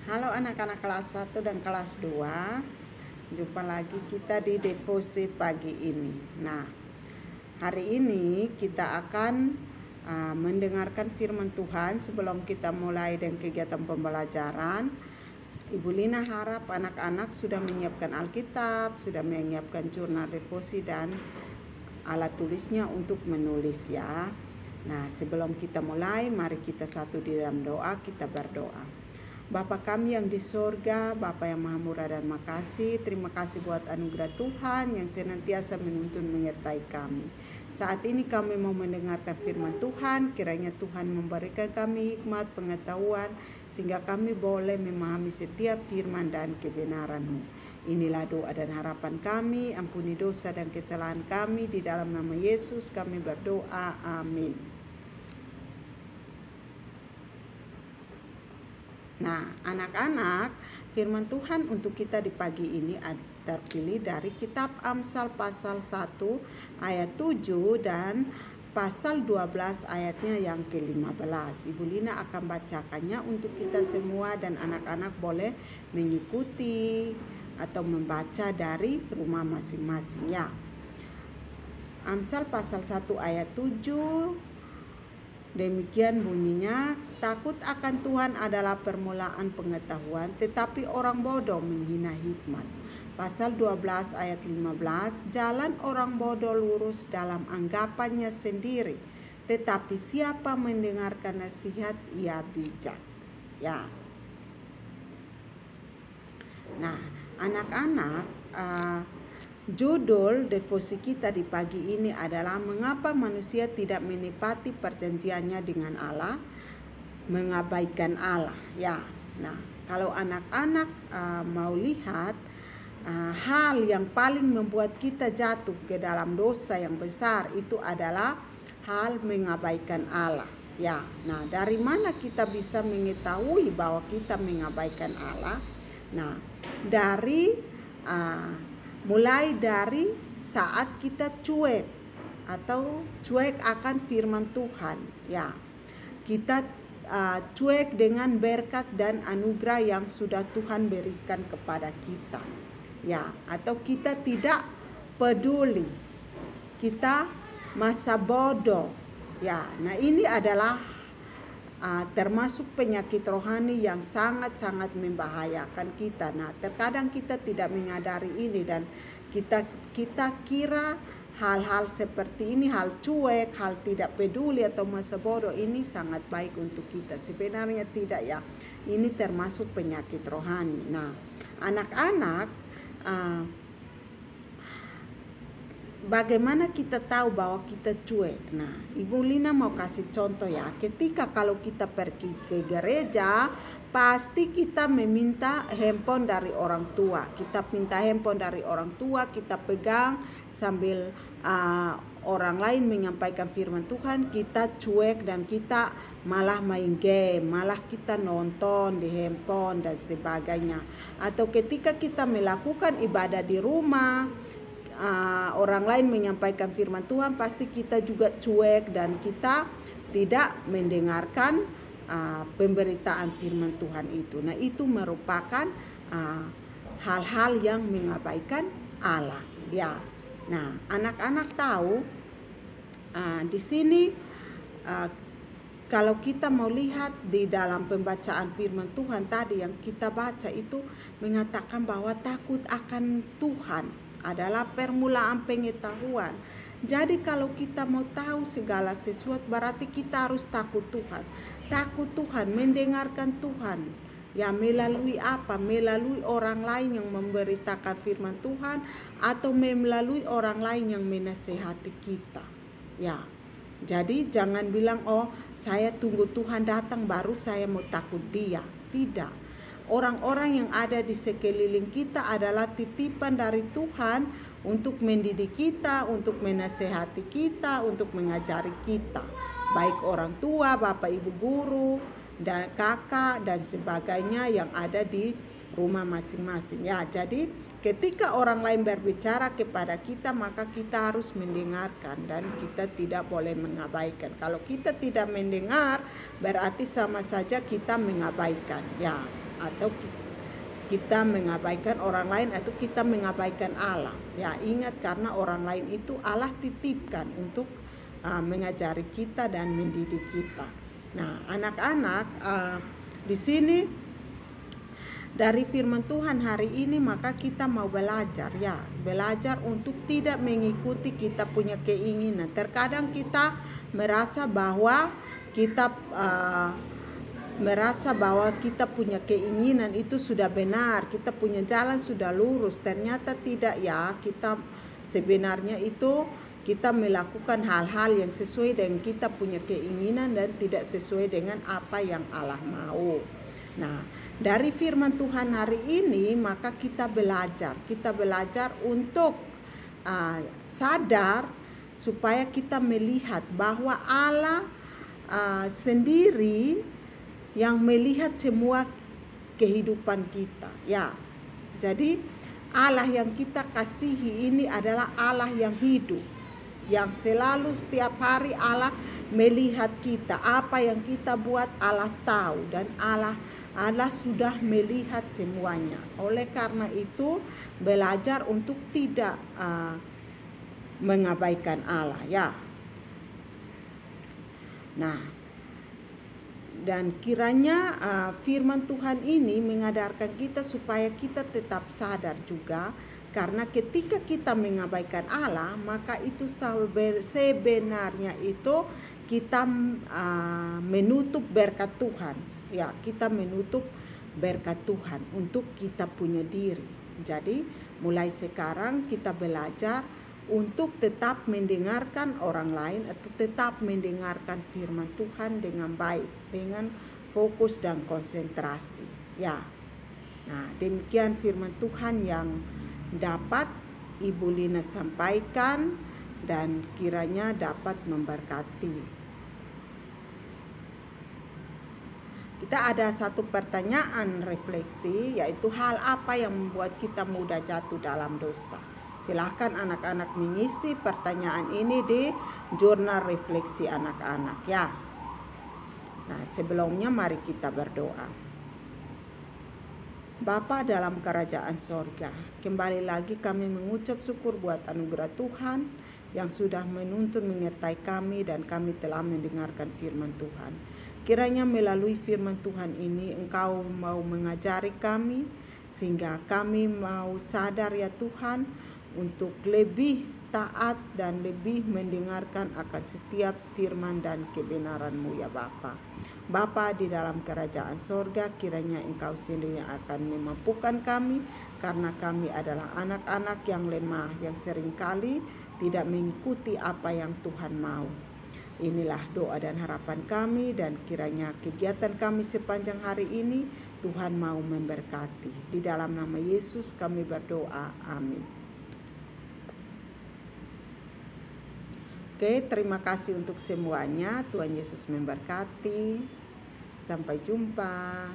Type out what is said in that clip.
Halo anak-anak kelas 1 dan kelas 2. Jumpa lagi kita di devosi pagi ini. Nah, hari ini kita akan mendengarkan firman Tuhan. Sebelum kita mulai dengan kegiatan pembelajaran, Ibu Lina harap anak-anak sudah menyiapkan Alkitab, sudah menyiapkan jurnal devosi dan alat tulisnya untuk menulis ya. Nah, sebelum kita mulai, mari kita satu di dalam doa, kita berdoa. Bapa kami yang di sorga, Bapa yang maha murah dan makasih, terima kasih buat anugerah Tuhan yang senantiasa menuntun menyertai kami. Saat ini kami mau mendengarkan firman Tuhan, kiranya Tuhan memberikan kami hikmat pengetahuan, sehingga kami boleh memahami setiap firman dan kebenaran-Mu. Inilah doa dan harapan kami, ampuni dosa dan kesalahan kami, di dalam nama Yesus kami berdoa, amin. Nah, anak-anak, firman Tuhan untuk kita di pagi ini terpilih dari kitab Amsal pasal 1 ayat 7 dan pasal 12 ayatnya yang ke-15. Ibu Lina akan bacakannya untuk kita semua dan anak-anak boleh mengikuti atau membaca dari rumah masing-masing ya. Amsal pasal 1 ayat 7. Demikian bunyinya, takut akan Tuhan adalah permulaan pengetahuan, tetapi orang bodoh menghina hikmat. Pasal 12 ayat 15, jalan orang bodoh lurus dalam anggapannya sendiri, tetapi siapa mendengarkan nasihat ia bijak. Ya. Nah, anak-anak, judul devosi kita di pagi ini adalah mengapa manusia tidak menepati perjanjiannya dengan Allah, mengabaikan Allah. Ya, nah kalau anak-anak mau lihat hal yang paling membuat kita jatuh ke dalam dosa yang besar itu adalah hal mengabaikan Allah. Ya, nah dari mana kita bisa mengetahui bahwa kita mengabaikan Allah? Nah, dari mulai dari saat kita cuek atau cuek akan firman Tuhan ya, kita cuek dengan berkat dan anugerah yang sudah Tuhan berikan kepada kita ya, atau kita tidak peduli, kita masa bodoh ya. Nah, ini adalah termasuk penyakit rohani yang sangat-sangat membahayakan kita. Nah, terkadang kita tidak menyadari ini dan kita kira hal-hal seperti ini, hal cuek, hal tidak peduli atau masa bodoh ini sangat baik untuk kita. Sebenarnya tidak ya. Ini termasuk penyakit rohani. Nah, anak-anak, bagaimana kita tahu bahwa kita cuek? Nah, Ibu Lina mau kasih contoh ya. Ketika kalau kita pergi ke gereja, pasti kita meminta handphone dari orang tua. Kita minta handphone dari orang tua, kita pegang sambil orang lain menyampaikan firman Tuhan, kita cuek dan kita malah main game, malah kita nonton di handphone dan sebagainya. Atau ketika kita melakukan ibadah di rumah, orang lain menyampaikan firman Tuhan, pasti kita juga cuek dan kita tidak mendengarkan pemberitaan firman Tuhan itu. Nah, itu merupakan hal-hal yang mengabaikan Allah ya. Nah, anak-anak tahu di sini kalau kita mau lihat di dalam pembacaan firman Tuhan tadi yang kita baca itu mengatakan bahwa takut akan Tuhan adalah permulaan pengetahuan. Jadi kalau kita mau tahu segala sesuatu berarti kita harus takut Tuhan. Takut Tuhan, mendengarkan Tuhan. Ya, melalui apa? Melalui orang lain yang memberitakan firman Tuhan atau melalui orang lain yang menasehati kita. Ya. Jadi jangan bilang, "Oh, saya tunggu Tuhan datang baru saya mau takut Dia." Tidak. Orang-orang yang ada di sekeliling kita adalah titipan dari Tuhan untuk mendidik kita, untuk menasehati kita, untuk mengajari kita. Baik orang tua, bapak ibu guru, dan kakak dan sebagainya yang ada di rumah masing-masing. Ya, jadi ketika orang lain berbicara kepada kita, maka kita harus mendengarkan dan kita tidak boleh mengabaikan. Kalau kita tidak mendengar, berarti sama saja kita mengabaikan. Ya. atau kita mengabaikan orang lain atau kita mengabaikan Allah. Ya, ingat karena orang lain itu Allah titipkan untuk mengajari kita dan mendidik kita. Nah, anak-anak, di sini dari firman Tuhan hari ini maka kita mau belajar, ya, belajar untuk tidak mengikuti kita punya keinginan. Terkadang kita merasa bahwa kita punya keinginan itu sudah benar, kita punya jalan sudah lurus. Ternyata tidak, ya. Kita sebenarnya itu kita melakukan hal-hal yang sesuai dengan kita punya keinginan dan tidak sesuai dengan apa yang Allah mau. Nah, dari firman Tuhan hari ini maka kita belajar untuk sadar supaya kita melihat bahwa Allah sendiri yang melihat semua kehidupan kita, ya. Jadi Allah yang kita kasihi ini adalah Allah yang hidup, yang selalu setiap hari Allah melihat kita. Apa yang kita buat Allah tahu, dan Allah sudah melihat semuanya. Oleh karena itu belajar untuk tidak mengabaikan Allah, ya. Nah, dan kiranya firman Tuhan ini mengadarkan kita supaya kita tetap sadar juga, karena ketika kita mengabaikan Allah maka itu sebenarnya itu kita menutup berkat Tuhan, ya. Kita menutup berkat Tuhan untuk kita punya diri. Jadi mulai sekarang kita belajar untuk tetap mendengarkan orang lain atau tetap mendengarkan firman Tuhan dengan baik, dengan fokus dan konsentrasi, ya. Nah, demikian firman Tuhan yang dapat Ibu Lina sampaikan dan kiranya dapat memberkati. Kita ada satu pertanyaan refleksi, yaitu hal apa yang membuat kita mudah jatuh dalam dosa. Silahkan anak-anak mengisi pertanyaan ini di jurnal refleksi anak-anak, ya. Nah, sebelumnya mari kita berdoa. Bapa dalam kerajaan sorga, kembali lagi kami mengucap syukur buat anugerah Tuhan yang sudah menuntun menyertai kami dan kami telah mendengarkan firman Tuhan. Kiranya melalui firman Tuhan ini Engkau mau mengajari kami sehingga kami mau sadar, ya Tuhan, untuk lebih taat dan lebih mendengarkan akan setiap firman dan kebenaran-Mu, ya Bapa. Bapa di dalam kerajaan sorga, kiranya Engkau sendiri akan memampukan kami, karena kami adalah anak-anak yang lemah, yang seringkali tidak mengikuti apa yang Tuhan mau. Inilah doa dan harapan kami, dan kiranya kegiatan kami sepanjang hari ini Tuhan mau memberkati. Di dalam nama Yesus kami berdoa, amin. Oke, terima kasih untuk semuanya. Tuhan Yesus memberkati. Sampai jumpa.